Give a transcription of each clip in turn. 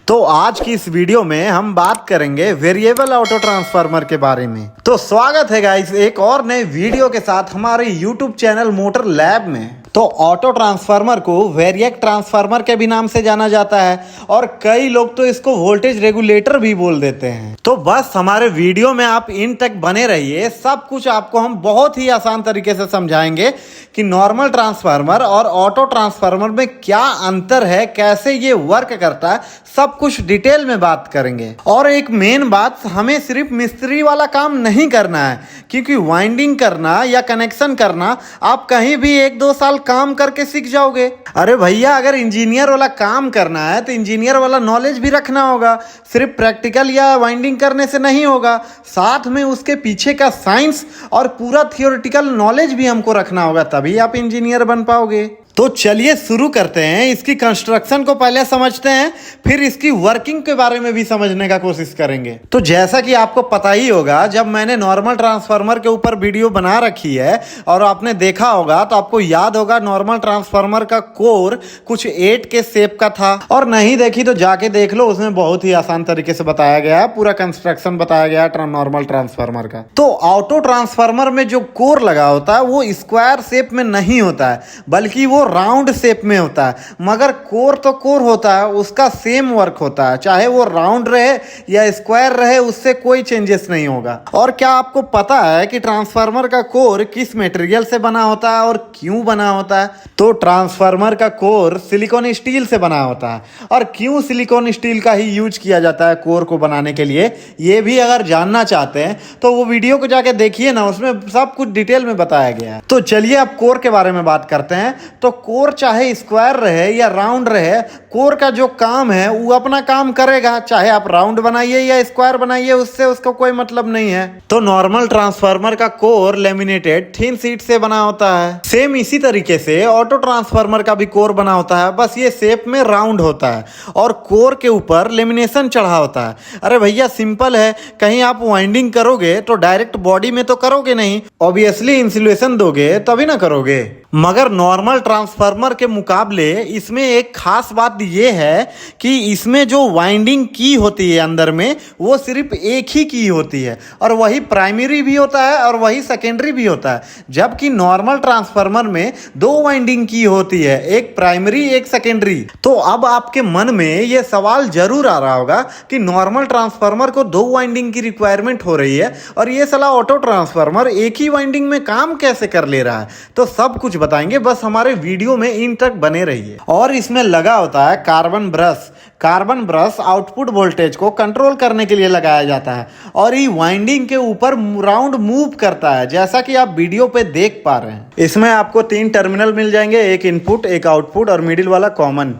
तो आज की इस वीडियो में हम बात करेंगे वेरिएबल ऑटो ट्रांसफार्मर के बारे में। तो स्वागत है गाइस एक और नए वीडियो के साथ हमारे YouTube चैनल मोटर लैब में। तो ऑटो ट्रांसफार्मर को वेरिएक ट्रांसफार्मर के भी नाम से जाना जाता है और कई लोग तो इसको वोल्टेज रेगुलेटर भी बोल देते हैं। तो बस हमारे वीडियो में आप इन तक बने रहिए, सब कुछ आपको हम बहुत ही आसान तरीके से समझाएंगे कि नॉर्मल ट्रांसफार्मर और ऑटो ट्रांसफार्मर में क्या अंतर है, कैसे ये वर्क करता है, सब कुछ डिटेल में बात करेंगे। और एक मेन बात, हमें सिर्फ मिस्त्री वाला काम नहीं करना है, क्योंकि वाइंडिंग करना या कनेक्शन करना आप कहीं भी 1-2 साल काम करके सीख जाओगे। अरे भैया, अगर इंजीनियर वाला काम करना है तो इंजीनियर वाला नॉलेज भी रखना होगा, सिर्फ प्रैक्टिकल या वाइंडिंग करने से नहीं होगा, साथ में उसके पीछे का साइंस और पूरा थियोरेटिकल नॉलेज भी हमको रखना होगा, तभी आप इंजीनियर बन पाओगे। तो चलिए शुरू करते हैं। इसकी कंस्ट्रक्शन को पहले समझते हैं, फिर इसकी वर्किंग के बारे में भी समझने का कोशिश करेंगे। तो जैसा कि आपको पता ही होगा, जब मैंने नॉर्मल ट्रांसफार्मर के ऊपर वीडियो बना रखी है और आपने देखा होगा तो आपको याद होगा नॉर्मल ट्रांसफार्मर का कोर कुछ 8 के शेप का था, और नहीं देखी तो जाके देख लो, उसमें बहुत ही आसान तरीके से बताया गया है, पूरा कंस्ट्रक्शन बताया गया है नॉर्मल ट्रांसफार्मर का। तो ऑटो ट्रांसफार्मर में जो कोर लगा होता है वो स्क्वायर शेप में नहीं होता है, बल्कि वो राउंड शेप में होता है। मगर कोर तो कोर होता है, उसका सेम वर्क होता है, चाहे वो राउंड रहे या स्क्वायर रहे, उससे कोई चेंजेस नहीं होगा। और क्या आपको पता है कि ट्रांसफार्मर का कोर किस मटेरियल से बना होता है और क्यों बना होता है? तो ट्रांसफार्मर का कोर सिलिकॉन स्टील से बना होता है। और क्यों सिलिकॉन स्टील का ही यूज किया जाता है कोर को बनाने के लिए, ये भी अगर जानना चाहते हैं तो वो वीडियो को जाके देखिए ना, उसमें सब कुछ डिटेल में बताया गया है। तो चलिए अब कोर के बारे में बात करते हैं। तो कोर चाहे स्क्वायर रहे या राउंड रहे, कोर का जो काम है वो अपना काम करेगा, चाहे आप राउंड बनाइए या स्क्वायर बनाइए, उससे उसका कोई मतलब नहीं है। तो नॉर्मल ट्रांसफार्मर का कोर लेमिनेटेड थिन शीट से बना होता है। सेम इसी तरीके से ऑटो ट्रांसफार्मर का भी कोर बना होता है, बस ये शेप में राउंड होता है और कोर के ऊपर लेमिनेशन चढ़ा होता है। अरे भैया सिंपल है, कहीं आप वाइंडिंग करोगे तो डायरेक्ट बॉडी में तो करोगे नहीं, ऑब्वियसली इंसुलेशन दोगे तभी ना करोगे। मगर नॉर्मल ट्रांसफार्मर के मुकाबले इसमें एक खास बात यह है कि इसमें जो वाइंडिंग की होती है अंदर में, वो सिर्फ एक ही की होती है, और वही प्राइमरी भी होता है और वही सेकेंडरी भी होता है। जबकि नॉर्मल ट्रांसफार्मर में 2 वाइंडिंग की होती है, एक प्राइमरी एक सेकेंडरी। तो अब आपके मन में ये सवाल जरूर आ रहा होगा कि नॉर्मल ट्रांसफार्मर को 2 वाइंडिंग की रिक्वायरमेंट हो रही है और ये साला ऑटो ट्रांसफार्मर एक ही वाइंडिंग में काम कैसे कर ले रहा है। तो सब कुछ बताएंगे, बस हमारे वीडियो में इन तक बने रहिए। और इसमें लगा होता है carbon brush. Carbon brush output voltage को कंट्रोल करने के लिए लगाया जाता है और ये वाइंडिंग के ऊपर राउंड मूव करता है, जैसा कि आप वीडियो पे देख पा रहे हैं। इसमें आपको 3 टर्मिनल मिल जाएंगे, एक इनपुट, एक आउटपुट और मिडिल वाला कॉमन।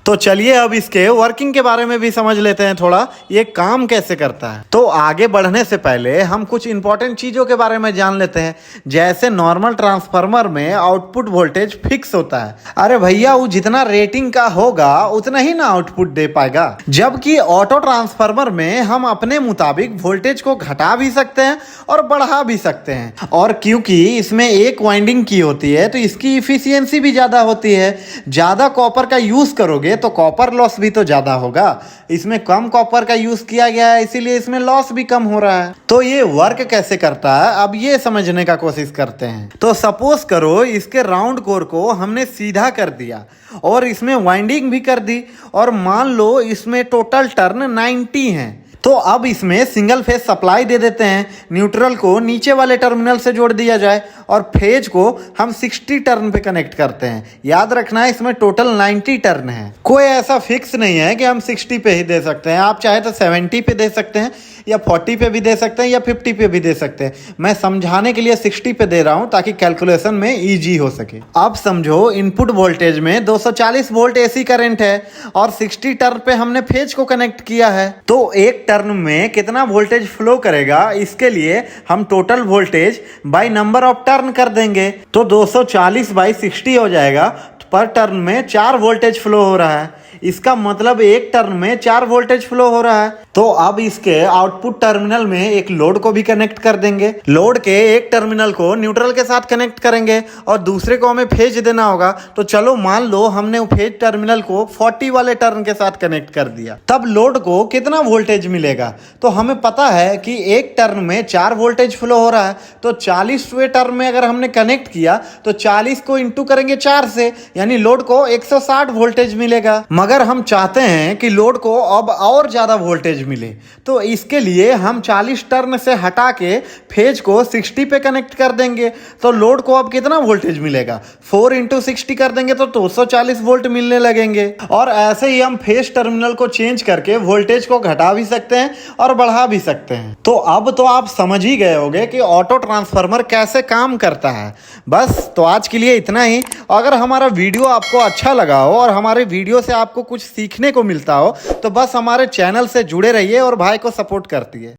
तो चलिए अब इसके वर्किंग के बारे में भी समझ लेते हैं थोड़ा, ये काम कैसे करता है। तो आगे बढ़ने से पहले हम कुछ इंपॉर्टेंट चीज़ों के बारे में जान लेते हैं। जैसे नॉर्मल ट्रांसफार्मर में आउटपुट वोल्टेज फिक्स होता है। अरे भैया, वो जितना रेटिंग का होगा उतना ही ना आउटपुट दे पाएगा। जबकि ऑटो ट्रांसफार्मर में हम अपने मुताबिक वोल्टेज को घटा भी सकते हैं और बढ़ा भी सकते हैं। और क्योंकि इसमें एक वाइंडिंग की होती है तो इसकी इफिशियंसी भी ज़्यादा होती है। ज़्यादा कॉपर का यूज़ करोगे तो कॉपर लॉस भी तो ज्यादा होगा। इसमें कम कॉपर का यूज किया गया है, इसीलिए इसमें लॉस भी कम हो रहा है। तो ये वर्क कैसे करता है, अब ये समझने का कोशिश करते हैं। तो सपोज करो इसके राउंड कोर को हमने सीधा कर दिया और इसमें वाइंडिंग भी कर दी, और मान लो इसमें टोटल टर्न 90 हैं। तो अब इसमें सिंगल फेज सप्लाई दे देते हैं। न्यूट्रल को नीचे वाले टर्मिनल से जोड़ दिया जाए और फेज को हम 60 टर्न पे कनेक्ट करते हैं। याद रखना है इसमें टोटल 90 टर्न है, कोई ऐसा फिक्स नहीं है कि हम 60 पे ही दे सकते हैं। आप चाहे तो 70 पे दे सकते हैं या 40 पे भी दे सकते हैं या 50 पे भी दे सकते हैं। मैं समझाने के लिए 60 पे दे रहा हूं ताकि कैलकुलेशन में इजी हो सके। अब समझो इनपुट वोल्टेज में 240 वोल्ट एसी करंट है और 60 टर्न पे हमने फेज को कनेक्ट किया है। तो एक टर्न में कितना वोल्टेज फ्लो करेगा, इसके लिए हम total voltage by number of turn कर देंगे। तो 240 बाई 60 हो जाएगा। पर टर्न में 4 वोल्टेज फ्लो हो रहा है। इसका मतलब एक टर्न में 4 वोल्टेज फ्लो हो रहा है। तो अब इसके आउटपुट टर्मिनल में एक लोड को भी कनेक्ट कर देंगे। लोड के एक टर्मिनल को न्यूट्रल के साथ कनेक्ट करेंगे और दूसरे को हमें फेज देना होगा। तो चलो मान लो हमने फेज टर्मिनल को 40 वाले टर्न के साथ कनेक्ट कर दिया, तब लोड को कितना वोल्टेज मिलेगा? तो हमें पता है कि एक टर्न में 4 वोल्टेज फ्लो हो रहा है, तो 40वें टर्न में अगर हमने कनेक्ट किया तो 40 को इंटू करेंगे 4 से, यानी लोड को 160 वोल्टेज मिलेगा। मगर हम चाहते हैं कि लोड को अब और ज्यादा वोल्टेज मिले, तो इसके लिए हम 40 टर्न से हटा के फेज को 60 पे कनेक्ट कर देंगे। तो लोड को अब कितना वोल्टेज मिलेगा? 4 इंटू 60 कर देंगे तो 240 वोल्ट मिलने लगेंगे। और ऐसे ही हम फेज टर्मिनल को चेंज करके वोल्टेज को घटा भी सकते हैं और बढ़ा भी सकते हैं। तो अब तो आप समझ ही गए होंगे कि ऑटो ट्रांसफार्मर कैसे काम करता है। बस तो आज के लिए इतना ही। अगर हमारा वीडियो आपको अच्छा लगा हो और हमारे वीडियो से आपको कुछ सीखने को मिलता हो तो बस हमारे चैनल से जुड़े रहिए और भाई को सपोर्ट करती है।